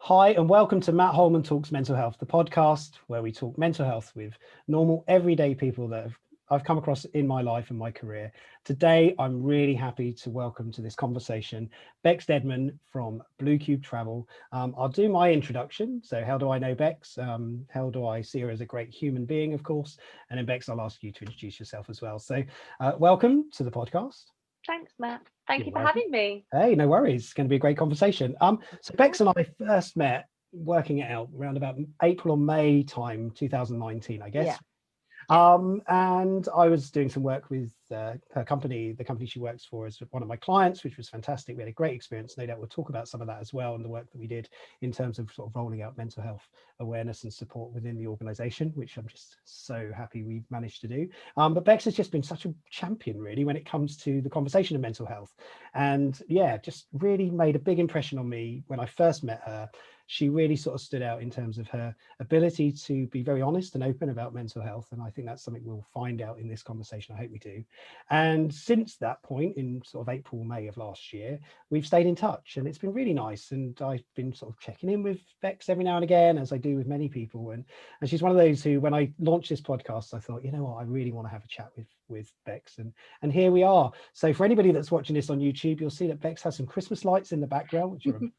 Hi, and welcome to Matt Holman Talks Mental Health, the podcast where we talk mental health with normal, everyday people that I've come across in my life and my career. Today, I'm really happy to welcome to this conversation Bex Deadman from Blue Cube Travel. I'll do my introduction. So how do I know Bex? How do I see her as a great human being, of course? And then Bex, I'll ask you to introduce yourself as well. So welcome to the podcast. Thanks, Matt. Thank You're you for welcome. having me. Hey, no worries. It's going to be a great conversation. So Bex and I first met working it out around about April or May time, 2019, I guess. Yeah. And I was doing some work with her company. The company she works for is one of my clients, which was fantastic. We had a great experience. No doubt we'll talk about some of that as well, and the work that we did in terms of sort of rolling out mental health awareness and support within the organization, which I'm just so happy we've managed to do. But Bex has just been such a champion, really, when it comes to the conversation of mental health. And yeah, just really made a big impression on me when I first met her. She really sort of stood out in terms of her ability to be very honest and open about mental health. And I think that's something we'll find out in this conversation. I hope we do. And since that point, in sort of April, May of last year, we've stayed in touch, and it's been really nice. And I've been sort of checking in with Bex every now and again, as I do with many people. And she's one of those who, when I launched this podcast, I thought, you know what, I really want to have a chat with Bex. And here we are. So for anybody that's watching this on YouTube, you'll see that Bex has some Christmas lights in the background, which are amazing.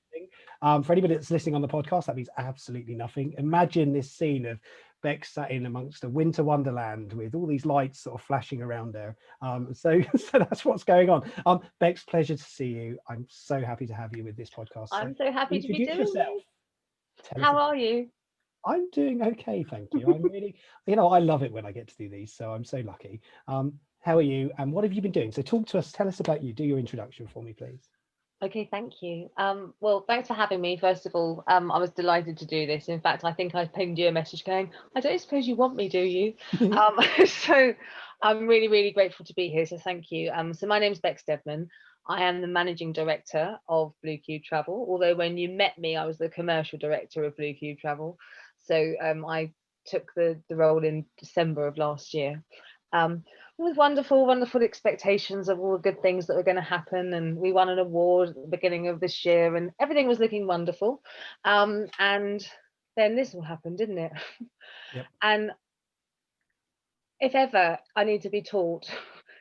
For anybody that's listening on the podcast, that means absolutely nothing. Imagine this scene of Bex sat in amongst a winter wonderland with all these lights sort of flashing around her. So that's what's going on. Bex, pleasure to see you. I'm so happy to have you with this podcast. I'm so happy to be introduce doing yourself. this. How are you? I'm doing okay, thank you. I'm really, I love it when I get to do these, so I'm so lucky. How are you, and what have you been doing? So talk to us, tell us about you. Do your introduction for me, please. Okay, thank you. Well, thanks for having me. First of all, I was delighted to do this. In fact, I think I pinged you a message going, I don't suppose you want me, do you? So I'm really, really grateful to be here. So thank you. So my name's Bex Deadman. I am the managing director of Blue Cube Travel. Although when you met me, I was the commercial director of Blue Cube Travel. So I took the role in December of last year. With wonderful expectations of all the good things that were going to happen, and we won an award at the beginning of this year, and everything was looking wonderful. And then this all happened, didn't it? Yep. And if ever I need to be taught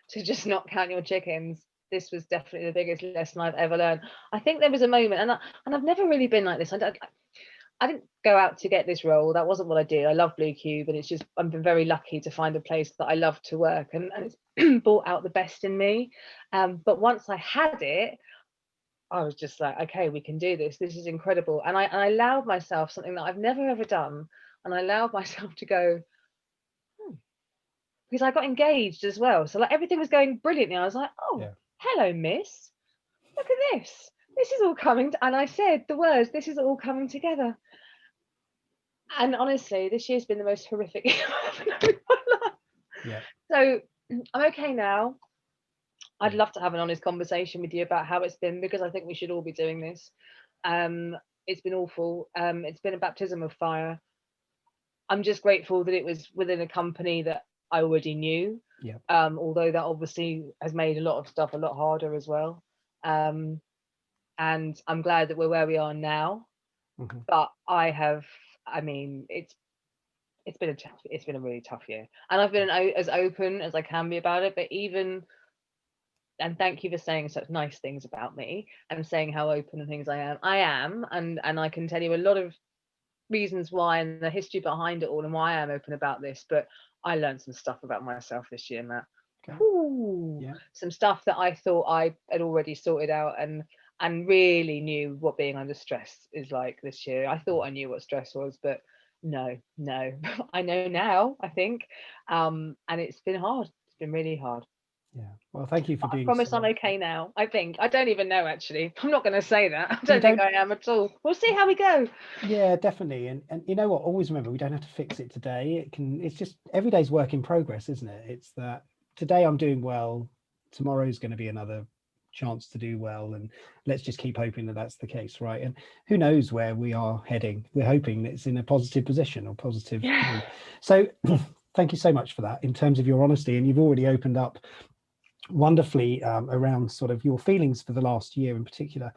to just not count your chickens, this was definitely the biggest lesson I've ever learned. I think there was a moment, and I've never really been like this. I didn't go out to get this role. That wasn't what I did. I love Blue Cube, and it's just I've been very lucky to find a place that I love to work, and it's brought out the best in me. But once I had it, I was just like, okay, we can do this. This is incredible. And I allowed myself something that I've never ever done, and I allowed myself to go, because I got engaged as well. So like everything was going brilliantly. I was like, oh, yeah. Hello, miss. Look at this. This is all coming. And I said the words, this is all coming together. And honestly, this year's been the most horrific year I've ever known in my life. Yeah. So I'm okay now. I'd love to have an honest conversation with you about how it's been, because I think we should all be doing this. It's been awful. It's been a baptism of fire. I'm just grateful that it was within a company that I already knew. Yeah. Although that obviously has made a lot of stuff a lot harder as well. And I'm glad that we're where we are now. Mm-hmm. But it's been a really tough year, and I've been as open as I can be about it. But and thank you for saying such nice things about me and saying how open and things I am, and I can tell you a lot of reasons why and the history behind it all and why I'm open about this. But I learned some stuff about myself this year, Matt. Okay. Yeah. Some stuff that I thought I had already sorted out and really knew what being under stress is like this year. I thought I knew what stress was, but no, I know now, I think. And it's been hard. It's been really hard. Yeah. Well, thank you for being. I promise I'm okay now. I think. I don't even know, actually. I'm not going to say that. I don't think I am at all. We'll see how we go. Yeah, definitely. And you know what? Always remember, we don't have to fix it today. It's just every day's work in progress, isn't it? It's that today I'm doing well. Tomorrow's going to be another chance to do well, and let's just keep hoping that that's the case, right? And who knows where we are heading. We're hoping that it's in a positive position or positive. Yeah. So thank you so much for that in terms of your honesty, and you've already opened up wonderfully around sort of your feelings for the last year in particular.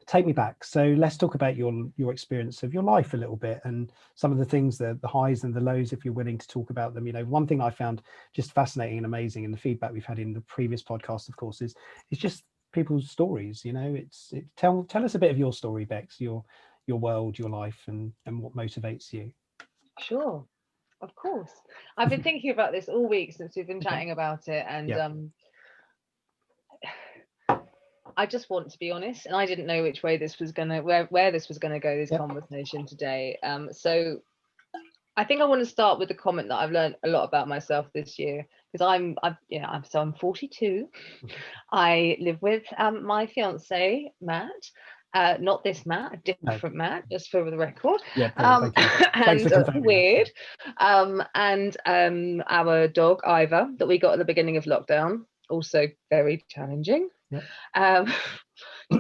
take me back. So let's talk about your experience of your life a little bit, and some of the things, the highs and the lows, if you're willing to talk about them. You know, one thing I found just fascinating and amazing, and the feedback we've had in the previous podcast, of course, is just people's stories. You know, tell us a bit of your story, Bex, your world, your life, and what motivates you. Sure, of course. I've been thinking about this all week since we've been chatting about it, and I just want to be honest, and I didn't know which way this was gonna where this was gonna go, this conversation today. So I think I want to start with the comment that I've learned a lot about myself this year, because I'm 42. I live with my fiance Matt. Not this Matt, a different Matt, just for the record. Yeah, thank you. Thanks for confirming weird. And our dog Iva, that we got at the beginning of lockdown, also very challenging. To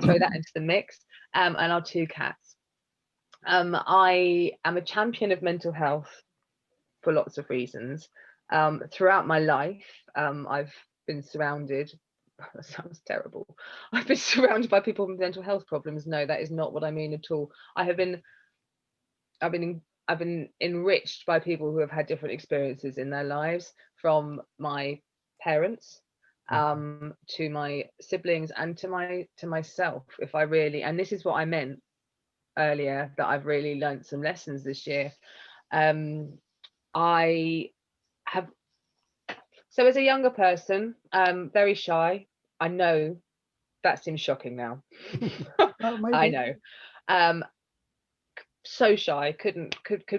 throw that into the mix. And our 2 cats. I am a champion of mental health for lots of reasons. Throughout my life, I've been surrounded. That sounds terrible. I've been surrounded by people with mental health problems. No, that is not what I mean at all. I've been enriched by people who have had different experiences in their lives, from my parents to my siblings and to myself. If I really, and this is what I meant earlier, that I've really learned some lessons this year. I have, so as a younger person, very shy. I know that seems shocking now. I know. So shy, could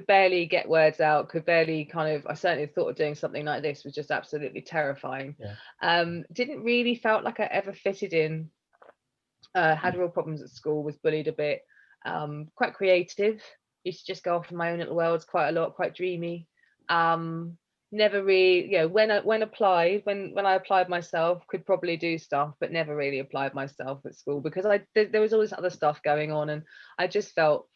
barely get words out, could barely I certainly thought of doing something like this was just absolutely terrifying. Didn't really felt like I ever fitted in. Had real problems at school, was bullied a bit. Quite creative, used to just go off in my own little worlds quite a lot, quite dreamy. Never really, when I applied myself, could probably do stuff, but never really applied myself at school, because there was all this other stuff going on, and I just felt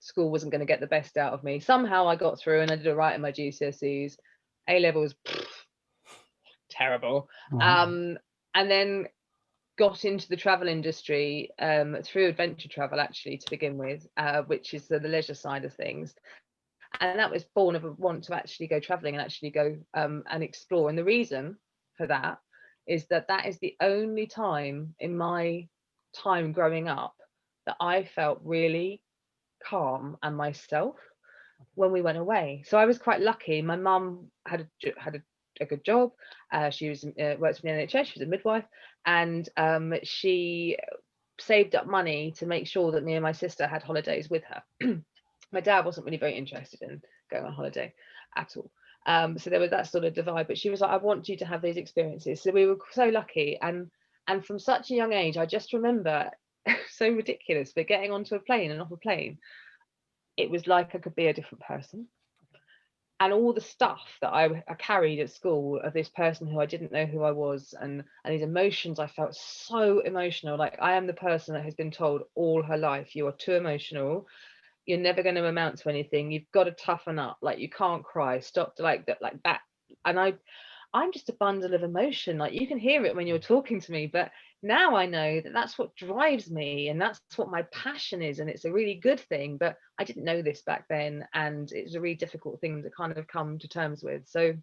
school wasn't going to get the best out of me. Somehow I got through and I did all right in my GCSEs. A levels, terrible. And then got into the travel industry through adventure travel, actually, to begin with, which is the leisure side of things. And that was born of a want to actually go traveling and actually go and explore. And the reason for that is that is the only time in my time growing up that I felt really calm and myself, when we went away. So I was quite lucky. My mum had a good job. She was worked for the NHS. She was a midwife, and she saved up money to make sure that me and my sister had holidays with her. My dad wasn't really very interested in going on holiday at all. So there was that sort of divide, but she was like, I want you to have these experiences. So we were so lucky, and from such a young age, I just remember, so ridiculous, but getting onto a plane and off a plane, it was like I could be a different person. And all the stuff that I carried at school of this person who I didn't know who I was, and these emotions, I felt so emotional. Like, I am the person that has been told all her life, you are too emotional, you're never going to amount to anything, you've got to toughen up, like, you can't cry, stop, like that. And I'm just a bundle of emotion. Like, you can hear it when you're talking to me, but now I know that that's what drives me, and that's what my passion is, and it's a really good thing. But I didn't know this back then, and it was a really difficult thing to kind of come to terms with. So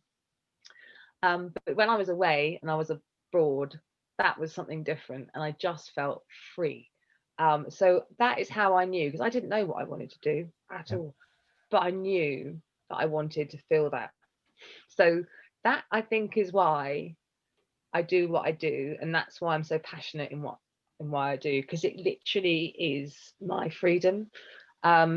but when I was away and I was abroad, that was something different, and I just felt free. So that is how I knew, because I didn't know what I wanted to do at all, but I knew that I wanted to feel that. So that, I think, is why I do what I do, and that's why I'm so passionate in why I do, because it literally is my freedom. And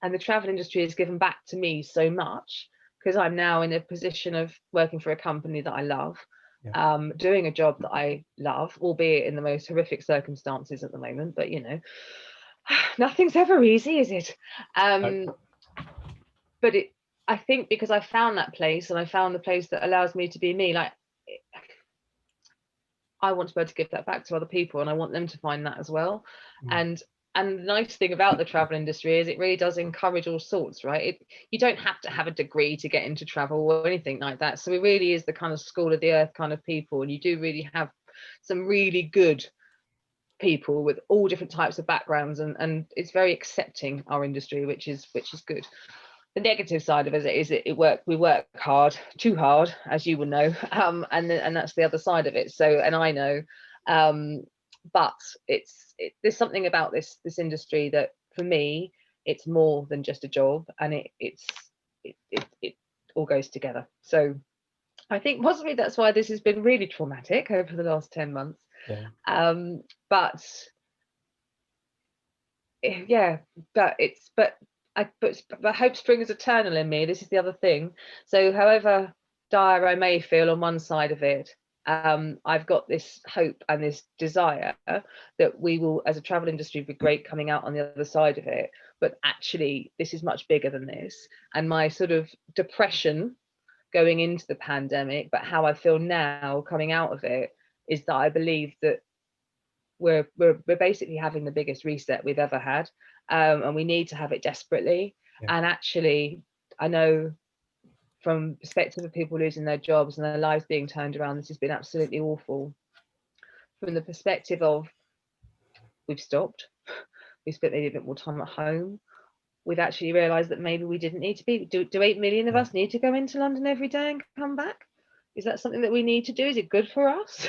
the travel industry has given back to me so much, because I'm now in a position of working for a company that I love, doing a job that I love, albeit in the most horrific circumstances at the moment, but nothing's ever easy, is it? But I think because I found that place, and I found the place that allows me to be me, like, I want to be able to give that back to other people, and I want them to find that as well. And the nice thing about the travel industry is it really does encourage all sorts, right? You don't have to have a degree to get into travel or anything like that. So it really is the kind of school of the earth kind of people, and you do really have some really good people with all different types of backgrounds, and it's very accepting, our industry, which is good. The negative side of it is we work hard, too hard, as you will know, and that's the other side of it. So, and I know, but there's something about this industry that for me it's more than just a job, and it all goes together. So I think possibly that's why this has been really traumatic over the last 10 months. But hope springs eternal in me. This is the other thing. So however dire I may feel on one side of it, I've got this hope and this desire that we will, as a travel industry, be great coming out on the other side of it. But actually, this is much bigger than this. And my sort of depression going into the pandemic, but how I feel now coming out of it, is that I believe that we're basically having the biggest reset we've ever had, and we need to have it desperately. And actually, I know from perspective of people losing their jobs and their lives being turned around, this has been absolutely awful. From the perspective of we've stopped, we spent maybe a bit more time at home, we've actually realized that maybe we didn't need to be, do 8 million of us need to go into London every day and come back? Is that something that we need to do? Is it good for us?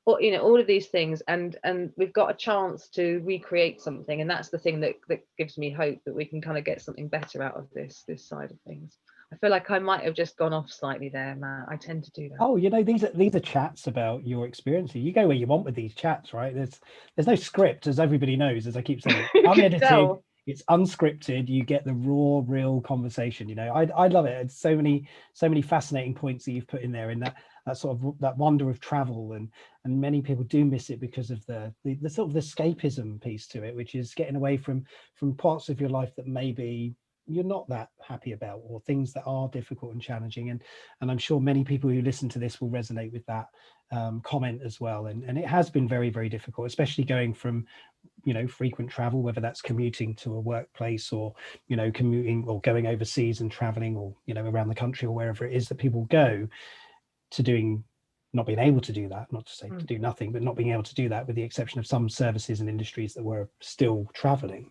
Or, you know, all of these things, and we've got a chance to recreate something, and that's the thing that gives me hope that we can kind of get something better out of this side of things. I feel like I might have just gone off slightly there, Matt. I tend to do that. Oh, you know, these are chats about your experiences. You go where you want with these chats, right? There's no script, as everybody knows, as I keep saying. Unedited, it's unscripted. You get the raw, real conversation. You know, I love it. It's so many fascinating points that you've put in there, in that sort of that wonder of travel, and many people do miss it because of the sort of the escapism piece to it, which is getting away from parts of your life that maybe you're not that happy about, or things that are difficult and challenging. And I'm sure many people who listen to this will resonate with that comment as well. And it has been very, very difficult, especially going from, you know, frequent travel, whether that's commuting to a workplace, or, you know, commuting or going overseas and traveling, or, you know, around the country, or wherever it is that people go, to not being able to do that, not to say to do nothing, but not being able to do that, with the exception of some services and industries that were still traveling.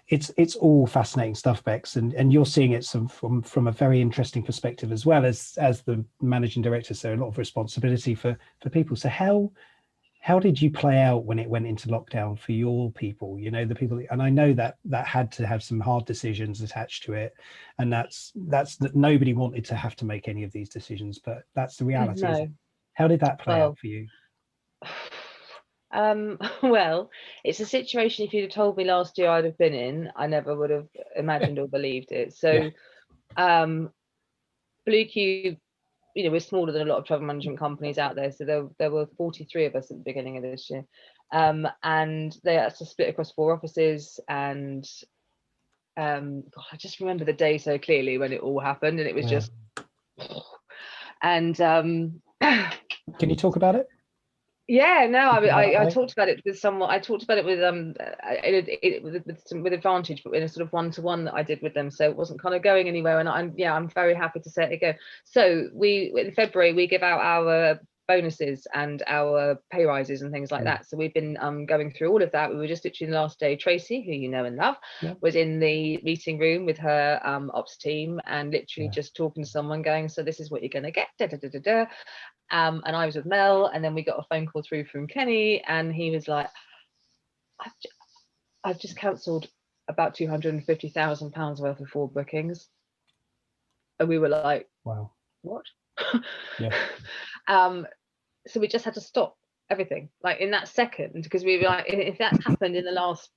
It's all fascinating stuff, Bex, and you're seeing it from a very interesting perspective, as well as the managing director. So a lot of responsibility for people. So how did you play out when it went into lockdown for your people? You know, the people, and I know that had to have some hard decisions attached to it, and that's that nobody wanted to have to make any of these decisions, but that's the reality. No. How did that play out for you? Well, it's a situation, if you'd have told me last year I'd have been in, I never would have imagined or believed it. So Blue Cube, you know, we're smaller than a lot of travel management companies out there. So there were 43 of us at the beginning of this year. And they had to split across 4 offices. And God, I just remember the day so clearly when it all happened, and it was just, and can you talk about it? Yeah, no, I talked about it with someone. I talked about it with with Advantage, but in a sort of one-to-one that I did with them. So it wasn't kind of going anywhere. And I'm very happy to say it again. So in February we give out our bonuses and our pay rises and things like that. So we've been going through all of that. We were just literally the last day. Tracy, who you know and love, was in the meeting room with her ops team, and literally just talking to someone, going, so this is what you're going to get. And I was with Mel, and then we got a phone call through from Kenny, and he was like, I've just cancelled about £250,000 worth of forward bookings. And we were like, wow, what? So we just had to stop everything, like in that second, because we were like, if that's happened in the last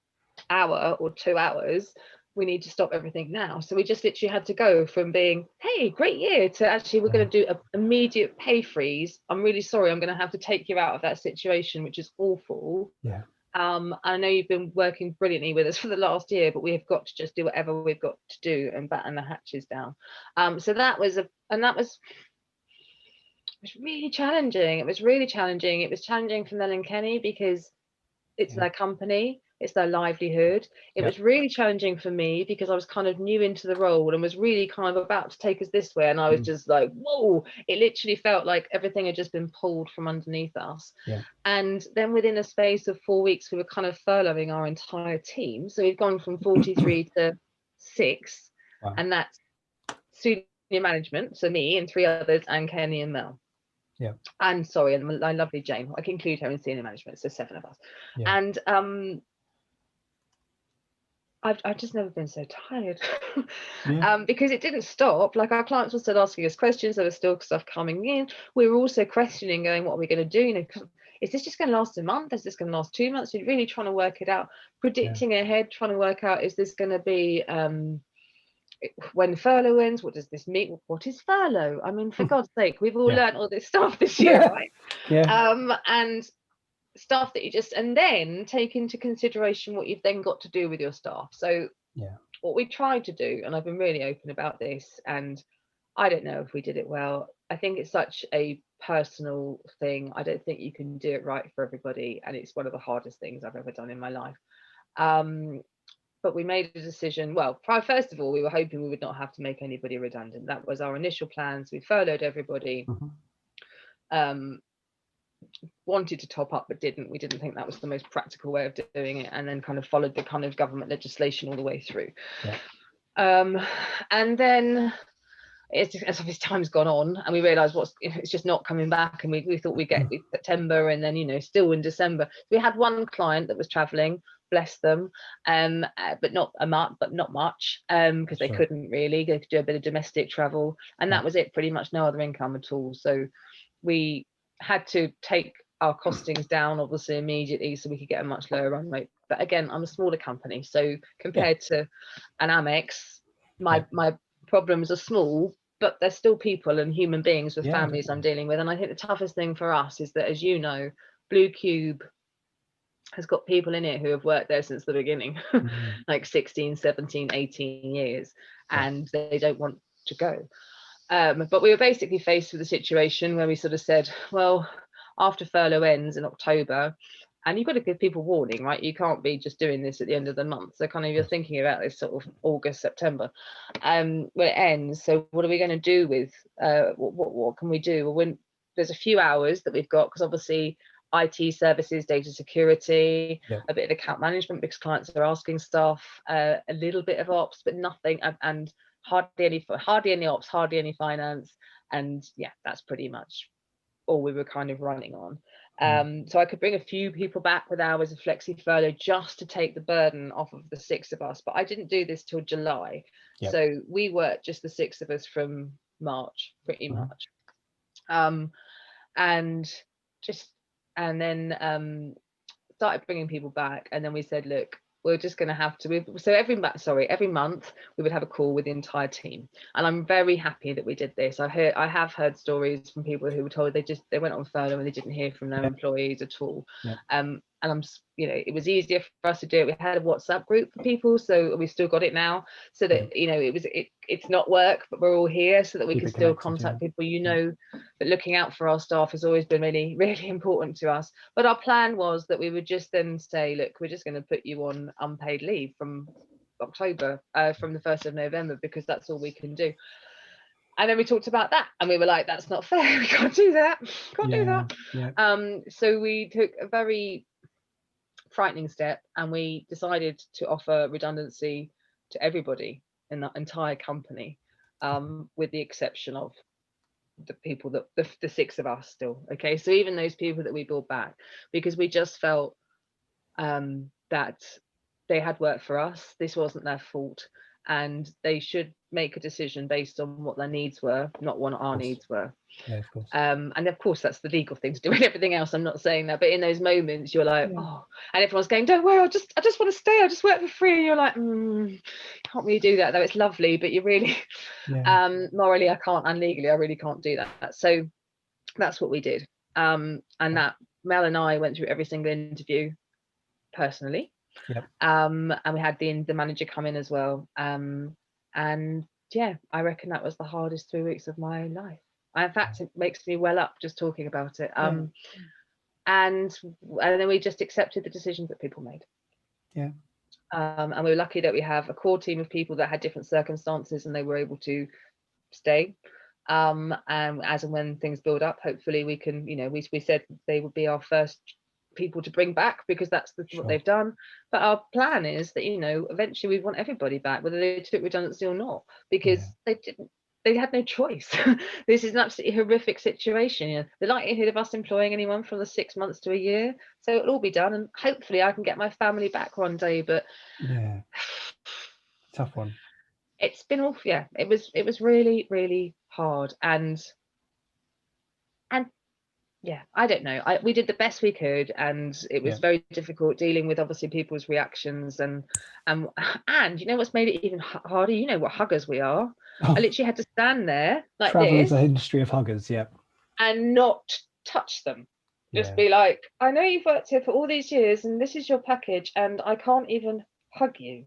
hour or 2 hours, we need to stop everything now. So we just literally had to go from being, hey, great year, to actually we're going to do an immediate pay freeze. I'm really sorry, I'm going to have to take you out of that situation, which is awful. I know you've been working brilliantly with us for the last year, but we have got to just do whatever we've got to do and batten the hatches down. So that was really challenging. It was really challenging. It was challenging for Mel and Kenny because it's their company, it's their livelihood. It was really challenging for me because I was kind of new into the role and was really kind of about to take us this way, and I was just like, whoa, it literally felt like everything had just been pulled from underneath us. And then within a space of 4 weeks we were kind of furloughing our entire team, so we've gone from 43 to 6. And that's senior management, so me and 3 others, and Kenny and Mel. And sorry, and my lovely Jane. I can include her in senior management, so 7 of us. And I've just never been so tired. Because it didn't stop. Like, our clients were still asking us questions, there was still stuff coming in. We were also questioning, going, what are we going to do? You know, is this just going to last a month? Is this going to last 2 months? We're really trying to work it out, predicting ahead, trying to work out, is this going to be when furlough ends, what does this mean? What is furlough? I mean, for God's sake, we've all learned all this stuff this year, right? And stuff that you just, and then take into consideration what you've then got to do with your staff. So what we tried to do, and I've been really open about this, and I don't know if we did it well. I think it's such a personal thing. I don't think you can do it right for everybody, and it's one of the hardest things I've ever done in my life. But we made a decision. Well, first of all, we were hoping we would not have to make anybody redundant. That was our initial plans. We furloughed everybody. Wanted to top up but didn't. We didn't think that was the most practical way of doing it, and then kind of followed the kind of government legislation all the way through. And then as obviously time's gone on and we realized it's just not coming back, and we thought we'd get September, and then, you know, still in December. We had one client that was traveling, bless them, but not much, because they couldn't really. They could do a bit of domestic travel, and that was it, pretty much no other income at all. So we had to take our costings down, obviously, immediately, so we could get a much lower run rate. But again, I'm a smaller company, so compared to an Amex, my problems are small, but they're still people and human beings with families I'm dealing with. And I think the toughest thing for us is that, as you know, Blue Cube has got people in it who have worked there since the beginning, like 16, 17, 18 years, and they don't want to go. But we were basically faced with a situation where we sort of said, well, after furlough ends in October, and you've got to give people warning, right? You can't be just doing this at the end of the month. So kind of you're thinking about this sort of August, September, when it ends. So what are we going to do with, what can we do? Well, when there's a few hours that we've got, because obviously IT services, data security, a bit of account management because clients are asking stuff, a little bit of ops, but nothing, and hardly any ops, hardly any finance. And that's pretty much all we were kind of running on. So I could bring a few people back with hours of flexi furlough just to take the burden off of the 6 of us, but I didn't do this till July. So we worked just the 6 of us from March, pretty much. And then started bringing people back, and then we said, look, we're just going to have to. So every month we would have a call with the entire team, and I'm very happy that we did this. I have heard stories from people who were told they went on furlough and they didn't hear from their employees at all. And I'm, it was easier for us to do it. We had a WhatsApp group for people, so we still got it now, so that it's not work, but we're all here, so that we can still contact people. That looking out for our staff has always been really, really important to us. But our plan was that we would just then say, look, we're just going to put you on unpaid leave from October, from the 1st of November, because that's all we can do. And then we talked about that, and we were like, that's not fair. We can't do that. So we took a very frightening step, and we decided to offer redundancy to everybody in the entire company, with the exception of the people that the 6 of us still. Okay, so even those people that we brought back, because we just felt that they had worked for us, this wasn't their fault, and they should make a decision based on what their needs were, not what our needs were. Of course. And of course that's the legal thing to do and everything else, I'm not saying that, but in those moments you're like, oh, and everyone's going, don't worry, I just want to stay, I'll just work for free, and you're like, can't really do that, though it's lovely, but you really morally I can't, and legally I really can't do that. So that's what we did, and that Mel and I went through every single interview personally. And we had the manager come in as well, and I reckon that was the hardest 3 weeks of my life. In fact, it makes me well up just talking about it. And then we just accepted the decisions that people made. Yeah. And we were lucky that we have a core team of people that had different circumstances and they were able to stay. And as and when things build up, hopefully we can, we said they would be our first people to bring back, because that's what they've done. But our plan is that, eventually we want everybody back, whether they took redundancy or not, because they had no choice. This is an absolutely horrific situation. The likelihood of us employing anyone from the 6 months to a year, so it'll all be done, and hopefully I can get my family back one day. But yeah, tough one. It's been awful. Yeah, it was really, really hard, and yeah, I don't know. We did the best we could, and it was very difficult dealing with obviously people's reactions, and what's made it even harder. You know what huggers we are. I literally had to stand there like Travel this, is an industry of huggers, and not touch them. Just be like, I know you've worked here for all these years, and this is your package, and I can't even hug you.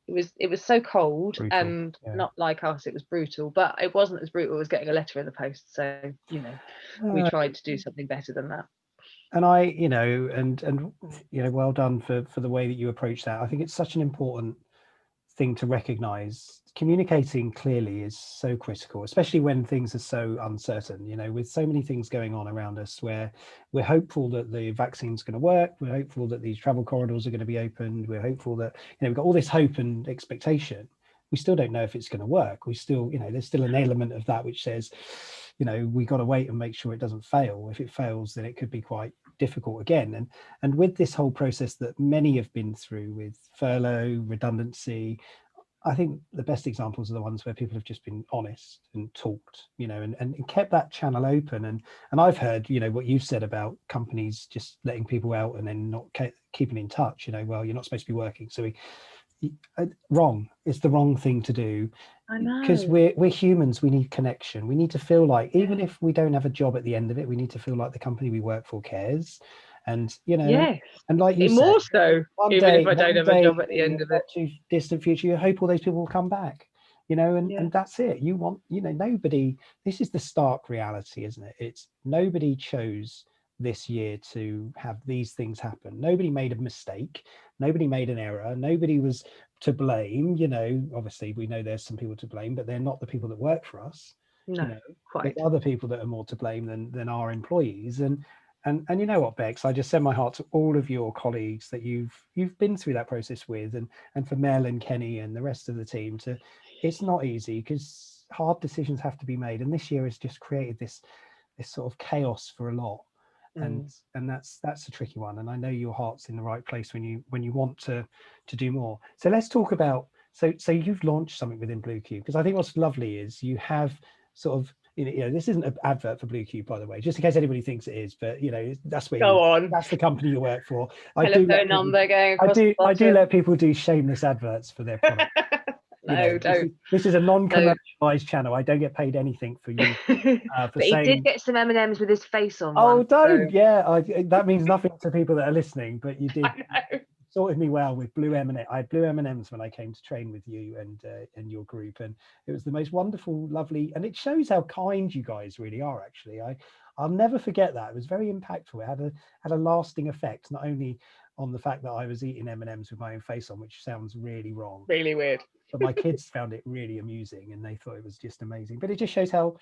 It was so cold, brutal, and not like us. It was brutal, but it wasn't as brutal as getting a letter in the post. So we tried to do something better than that. And well done for the way that you approach that. I think it's such an important thing to recognize. Communicating clearly is so critical, especially when things are so uncertain, with so many things going on around us, where we're hopeful that the vaccine's going to work, we're hopeful that these travel corridors are going to be opened, we're hopeful that we've got all this hope and expectation. We still don't know if it's going to work. We still, there's still an element of that which says, we got to wait and make sure it doesn't fail. If it fails, then it could be quite difficult again. And with this whole process that many have been through with furlough, redundancy, I think the best examples are the ones where people have just been honest and talked, and kept that channel open. And I've heard, what you've said about companies just letting people out and then not keeping in touch. Well, you're not supposed to be working, so wrong. It's the wrong thing to do. I know, because we're humans. We need connection. We need to feel like, even if we don't have a job at the end of it, we need to feel like the company we work for cares. And and like you said, more so, even if I don't have a job at the end of it, too distant future, you hope all those people will come back, and that's it. You want, nobody, this is the stark reality, isn't it? It's nobody chose this year to have these things happen. Nobody made a mistake, nobody made an error, nobody was to blame. Obviously we know there's some people to blame, but they're not the people that work for us. Quite. There's other people that are more to blame than our employees. And you know what, Bex, I just send my heart to all of your colleagues that you've been through that process with, and for Mel and Kenny and the rest of the team. It's not easy, because hard decisions have to be made, and this year has just created this sort of chaos for a lot. And that's a tricky one. And I know your heart's in the right place when you want to do more. So let's talk about, so you've launched something within Blue Cube, because I think what's lovely is you have sort of, this isn't an advert for Blue Cube, by the way, just in case anybody thinks it is, but that's where that's the company you work for. I do let people do shameless adverts for their product. Don't. This is a non-commercialized channel. I don't get paid anything for you. But he did get some M&Ms with his face on. Oh, don't! So. Yeah, that means nothing to people that are listening. But you did sorted me well with blue M&M. I had blue M&Ms when I came to train with you and your group, and it was the most wonderful, lovely, and it shows how kind you guys really are. Actually, I'll never forget that. It was very impactful. It had a lasting effect, not only on the fact that I was eating M&Ms with my own face on, which sounds really wrong, really weird, but my kids found it really amusing, and they thought it was just amazing. But it just shows how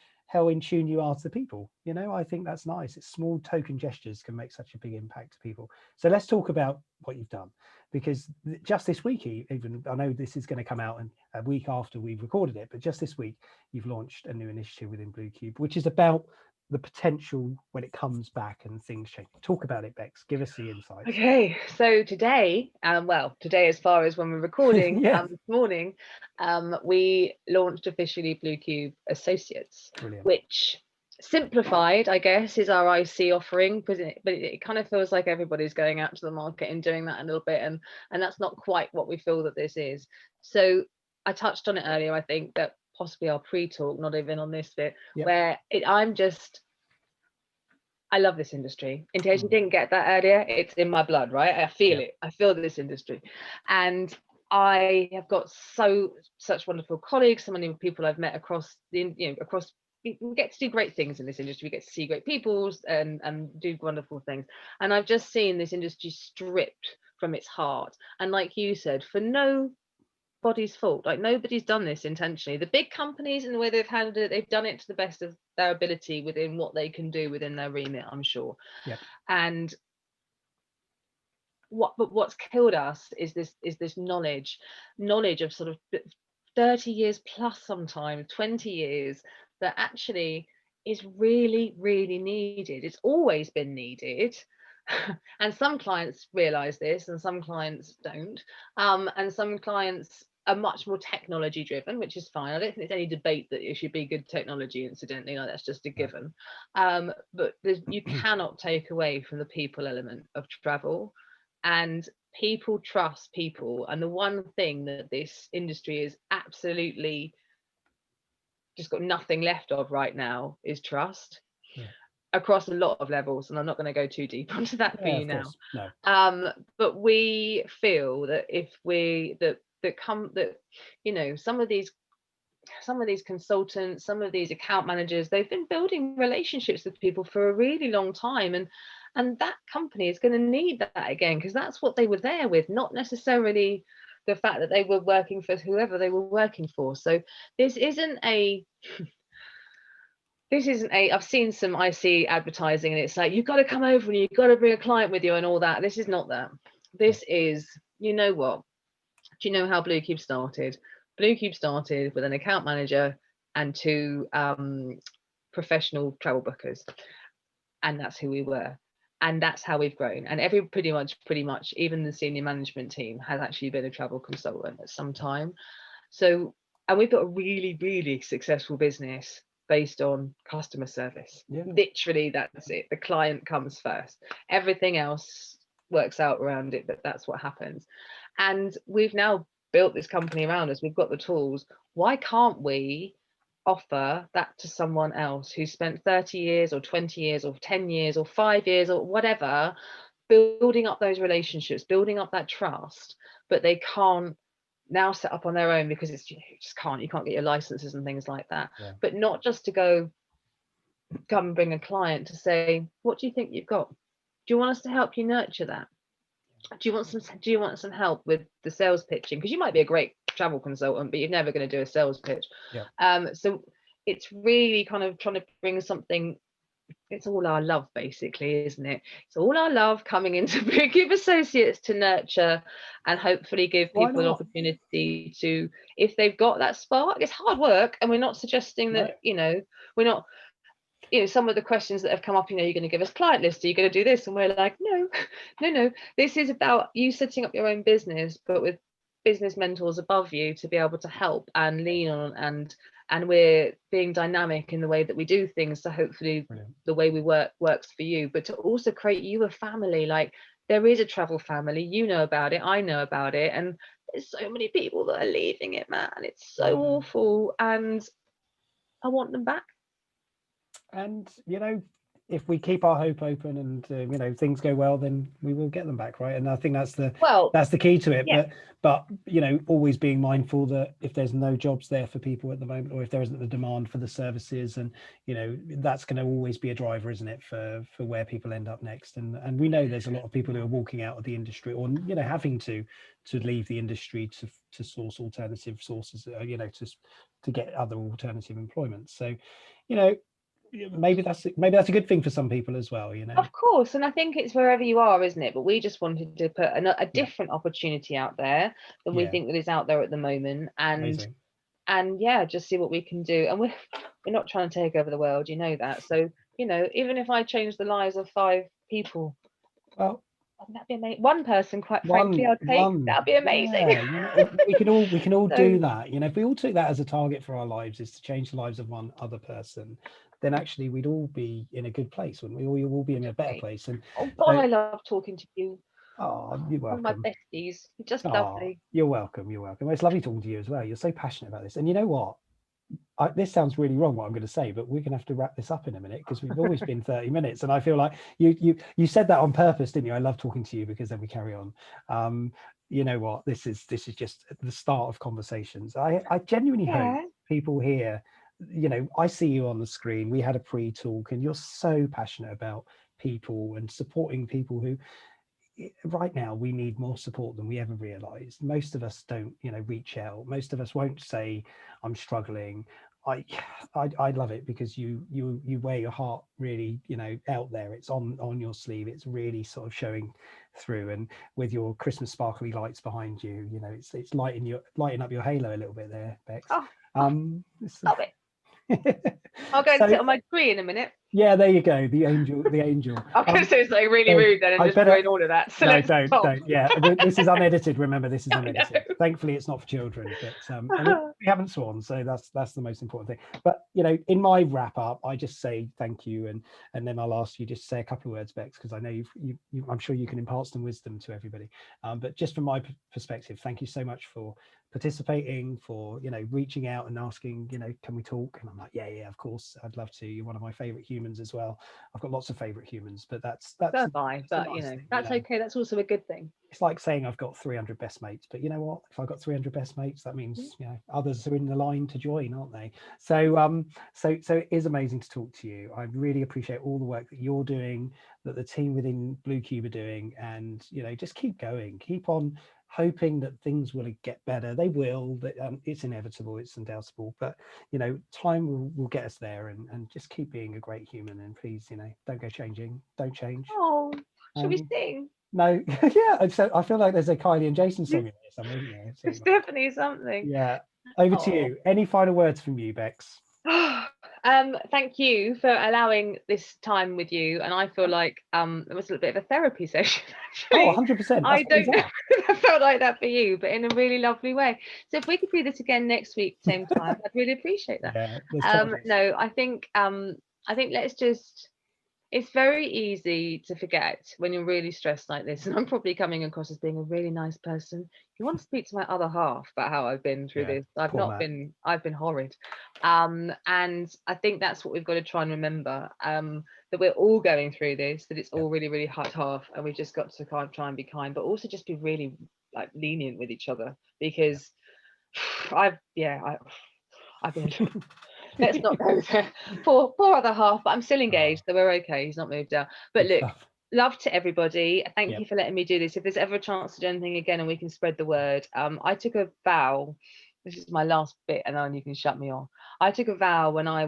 in tune you are to people. I think that's nice. It's small token gestures can make such a big impact to people. So let's talk about what you've done, because just this week, even, I know this is going to come out a week after we've recorded it, but just this week you've launched a new initiative within Blue Cube, which is about the potential when it comes back and things change. Talk about it, Bex. Give us the insights. Okay, so today, today as far as when we're recording, this morning, we launched officially Blue Cube Associates. Brilliant. Which, simplified, I guess, is our IC offering, but it kind of feels like everybody's going out to the market and doing that a little bit, and that's not quite what we feel that this is. So I touched on it earlier, I think, that possibly our pre-talk, not even on this bit, where I love this industry. In case you didn't get that earlier, it's in my blood, right? I feel it. I feel this industry. And I have got such wonderful colleagues, so many people I've met across we get to do great things in this industry. We get to see great people and do wonderful things. And I've just seen this industry stripped from its heart. And like you said, for nobody's fault, like nobody's done this intentionally. The big companies and the way they've handled it, they've done it to the best of their ability within what they can do within their remit, I'm sure. Yep. And what's killed us is this knowledge of sort of 30 years plus, sometimes 20 years, that actually is really, really needed. It's always been needed. And some clients realize this and some clients don't, and some clients are much more technology driven, which is fine. I don't think there's any debate that it should be good technology, incidentally, like that's just a given. But you cannot take away from the people element of travel, and people trust people. And the one thing that this industry is absolutely just got nothing left of right now is trust. Across a lot of levels, and I'm not going to go too deep onto that for you now. No. But we feel that if we that you know, some of these consultants, some of these account managers, they've been building relationships with people for a really long time, and that company is going to need that again, because that's what they were there with, not necessarily the fact that they were working for whoever they were working for. So this isn't a I've seen some IC advertising and it's like, you've got to come over and you've got to bring a client with you and all that. This is not that. This is, you know what? Do you know how Blue Cube started? Blue Cube started with an account manager and 2 professional travel bookers. And that's who we were. And that's how we've grown. And pretty much, even the senior management team has actually been a travel consultant at some time. So, and we've got a really, really successful business based on customer service. Literally, that's it. The client comes first. Everything else works out around it, but that's what happens. And we've now built this company around us. We've got the tools. Why can't we offer that to someone else who spent 30 years or 20 years or 10 years or 5 years or whatever, building up those relationships, building up that trust, but they can't now set up on their own because it's, you just can't, you can't get your licenses and things like that. But not just to come and bring a client, to say, what do you think you've got? Do you want us to help you nurture that? Do you want some help with the sales pitching? Because you might be a great travel consultant, but you're never going to do a sales pitch. So it's really kind of trying to bring something. It's all our love, basically, isn't it? It's all our love coming into Blue Cube Associates to nurture and hopefully give people an opportunity to, if they've got that spark. It's hard work, and we're not suggesting that, you know, we're not, you know, some of the questions that have come up, you know, you're going to give us client lists, are you going to do this? And we're like, no, this is about you setting up your own business, but with business mentors above you to be able to help and lean on, and we're being dynamic in the way that we do things, so hopefully the way we works for you, but to also create you a family. Like, there is a travel family, you know about it, I know about it, and there's so many people that are leaving it, man. It's so awful, and I want them back. And, you know, if we keep our hope open and you know, things go well, then we will get them back, right? And I think that's the key to it. But you know, always being mindful that if there's no jobs there for people at the moment, or if there isn't the demand for the services, and you know, that's going to always be a driver, isn't it, for where people end up next. And we know there's a lot of people who are walking out of the industry, or you know, having to leave the industry to source alternative sources, you know, to get other alternative employment. So, you know, maybe that's a good thing for some people as well, you know. Of course, and I think it's wherever you are, isn't it? But we just wanted to put a different opportunity out there than we think that is out there at the moment, and just see what we can do. And we're not trying to take over the world, you know that. So, you know, even if I change the lives of 5 people, well, that'd be amazing. One person, quite frankly, I'd take. That'd be amazing. Yeah, you know, we can all do that. You know, if we all took that as a target for our lives, is to change the lives of one other person, then actually we'd all be in a good place, wouldn't we? We'll all be in a better place. And I love talking to you. Oh, you're welcome. One of my besties. Just lovely. You're welcome. You're welcome. It's lovely talking to you as well. You're so passionate about this. And you know what? This sounds really wrong, what I'm going to say, but we're going to have to wrap this up in a minute, because we've always been 30 minutes. And I feel like you said that on purpose, didn't you? I love talking to you because then we carry on. You know what? This is just the start of conversations. I genuinely hope people here, you know, I see you on the screen. We had a pre-talk, and you're so passionate about people and supporting people who, right now we need more support than we ever realized. Most of us don't, reach out. Most of us won't say, I'm struggling. I love it because you wear your heart really, out there. It's on your sleeve. It's really sort of showing through, and with your Christmas sparkly lights behind you, it's lighting up your halo a little bit there, Bex. Love it. I'll go and sit on my tree in a minute. Yeah, there you go. The angel. I'm going to say something really rude then and just ruin all of that. So no, don't. Yeah, this is unedited. Remember, this is unedited. Thankfully, it's not for children, but we haven't sworn, so that's the most important thing. But in my wrap up, I just say thank you, and then I'll ask you just to say a couple of words, Bex, because I know I'm sure you can impart some wisdom to everybody. But just from my perspective, thank you so much for participating, for reaching out and asking, can we talk? And I'm like, yeah, of course, I'd love to. You're one of my favorite humans as well. I've got lots of favorite humans, but that's so bye, but nice thing, that's okay. That's also a good thing. It's like saying I've got 300 best mates, but you know what, if I've got 300 best mates, that means others are in the line to join, aren't they? So so it is amazing to talk to you. I really appreciate all the work that you're doing, that the team within Blue Cube are doing, and just keep going, keep on hoping that things will get better. They will. It's inevitable, it's undoubtable, but time will get us there, and just keep being a great human, and please don't go changing, don't change. Oh, should we sing? No. Yeah, I feel like there's a Kylie and Jason song in there somewhere, isn't there? There's definitely something. Yeah, over to you. Any final words from you, Bex? Thank you for allowing this time with you, and I feel like it was a little bit of a therapy session, actually. 100%. I don't know if I felt like that for you, but in a really lovely way. So if we could do this again next week same time, I'd really appreciate that. No, I think let's just, it's very easy to forget when you're really stressed like this, and I'm probably coming across as being a really nice person. You want to speak to my other half about how I've been through this. I've been horrid. And I think that's what we've got to try and remember, that we're all going through this, that it's all really, really tough, and we've just got to kind of try and be kind, but also just be really lenient with each other, because I've been let's not go there. Poor other half, but I'm still engaged, so we're okay. He's not moved out. But look, love to everybody. Thank you for letting me do this. If there's ever a chance to do anything again and we can spread the word, I took a vow. This is my last bit, and then you can shut me off. I took a vow when I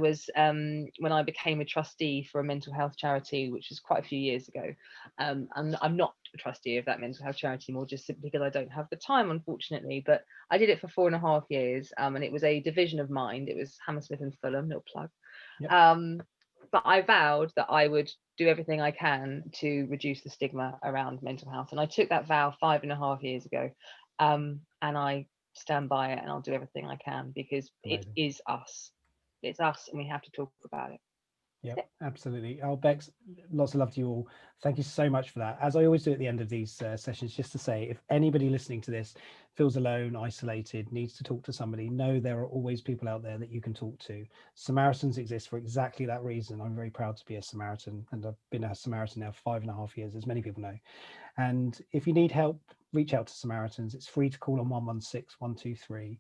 became a trustee for a mental health charity, which was quite a few years ago. And I'm not a trustee of that mental health charity anymore, just simply because I don't have the time, unfortunately. But I did it for 4.5 years, and it was a division of Mind. It was Hammersmith and Fulham, little plug. But I vowed that I would do everything I can to reduce the stigma around mental health, and I took that vow 5.5 years ago, and I stand by it, and I'll do everything I can, because it is us. It's us, and we have to talk about it. Yeah, absolutely. Oh, Bex, lots of love to you all. Thank you so much for that. As I always do at the end of these sessions, just to say, if anybody listening to this feels alone, isolated, needs to talk to somebody, know there are always people out there that you can talk to. Samaritans exist for exactly that reason. I'm very proud to be a Samaritan, and I've been a Samaritan now for 5.5 years, as many people know. And if you need help, reach out to Samaritans. It's free to call on 116 123.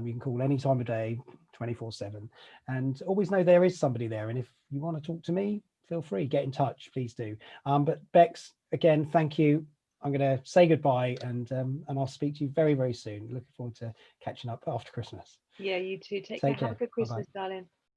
You can call any time of day, 24/7, and always know there is somebody there. And if you want to talk to me, feel free, get in touch, please do. But Bex, again, thank you. I'm going to say goodbye, and I'll speak to you very, very soon. Looking forward to catching up after Christmas. Yeah, you too. Take care. Have a good Christmas, darling.